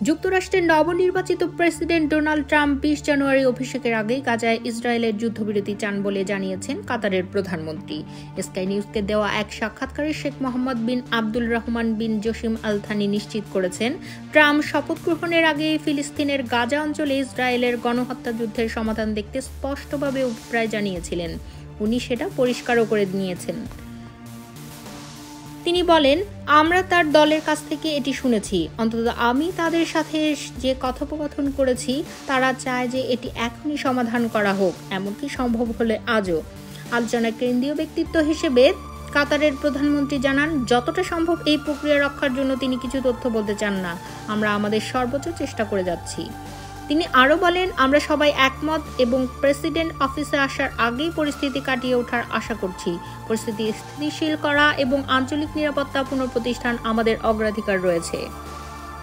যুক্তরাষ্ট্রের নবনির্বাচিত president Donald Trump ২০ জানুয়ারি অভিষেকের আগেই গাজায় ইসরায়েলের যুদ্ধবিরতি চান বলে জানিয়েছেন কাতারের প্রধানমন্ত্রী। স্কাই নিউজকে দেওয়া এক সাক্ষাৎকারে শেখ মোহাম্মদ বিন আব্দুল রহমান বিন জসিম আল থানি নিশ্চিত করেছেন, ট্রাম্প শপথ গ্রহণের আগে ফিলিস্তিনের গাজা অঞ্চলে ইসরায়েলের গণহত্যা যুদ্ধের সমাধান দেখতে স্পষ্টভাবে অভিপ্রায় জানিয়েছিলেন। উনি সেটা পরিষ্কারও করে নিয়েছেন। তিনি বলেন, আমরা তার দলের কাছ থেকে এটি শুনেছি। অন্তত আমি তাদের সাথে যে কথোপকথন করেছি, তারা চায় যে এটি এখনই সমাধান করা হোক, এমনকি সম্ভব হলে আজও। আলোচনার কেন্দ্রীয় ব্যক্তিত্ব হিসেবে কাতারের প্রধানমন্ত্রী জানান, যতটা সম্ভব এই প্রক্রিয়া রক্ষার জন্য তিনি কিছু তথ্য বলতে চান না। আমরা আমাদের সর্বোচ্চ চেষ্টা করে যাচ্ছি। তিনি আরও বলেন, আমরা সবাই একমত এবং প্রেসিডেন্ট অফিসে আসার আগেই পরিস্থিতি কাটিয়ে ওঠার আশা করছি। পরিস্থিতি স্থিতিশীল করা এবং আঞ্চলিক নিরাপত্তা পুনঃপ্রতিষ্ঠান আমাদের অগ্রাধিকার রয়েছে।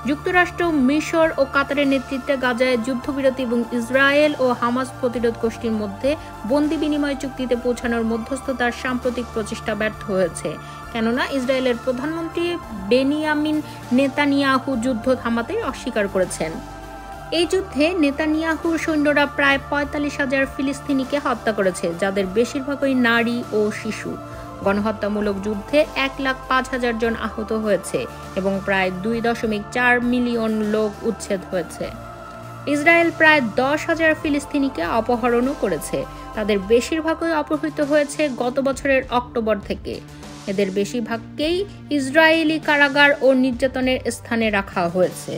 যুক্তরাষ্ট্র, মিশর ও কাতারের নেতৃত্বে গাজায় যুদ্ধবিরতি এবং ইসরায়েল ও হামাস প্রতিরোধ গোষ্ঠীর মধ্যে বন্দি বিনিময় চুক্তিতে পৌঁছানোর মধ্যস্থতার সাম্প্রতিক প্রচেষ্টা ব্যর্থ হয়েছে, কেননা ইসরায়েলের প্রধানমন্ত্রী বেনিয়ামিন নেতানিয়াহু যুদ্ধ থামাতে অস্বীকার করেছেন। এই যুদ্ধে নেতানিয়াহুর সৈন্যরা প্রায় ৪৫,০০০ ফিলিস্তিনিকে হত্যা করেছে, যাদের বেশিরভাগই নারী ও শিশু। গণহত্যামূলক যুদ্ধে ১,৫,০০০ জন আহত হয়েছে এবং প্রায় ২.৪ মিলিয়ন লোক উচ্ছেদ হয়েছে। ইসরায়েল প্রায় ১০,০০০ ফিলিস্তিনিকে অপহরণও করেছে। তাদের বেশিরভাগই অপহৃত হয়েছে গত বছরের অক্টোবর থেকে। এদের বেশিরভাগকেই ইসরায়েলি কারাগার ও নির্যাতনের স্থানে রাখা হয়েছে।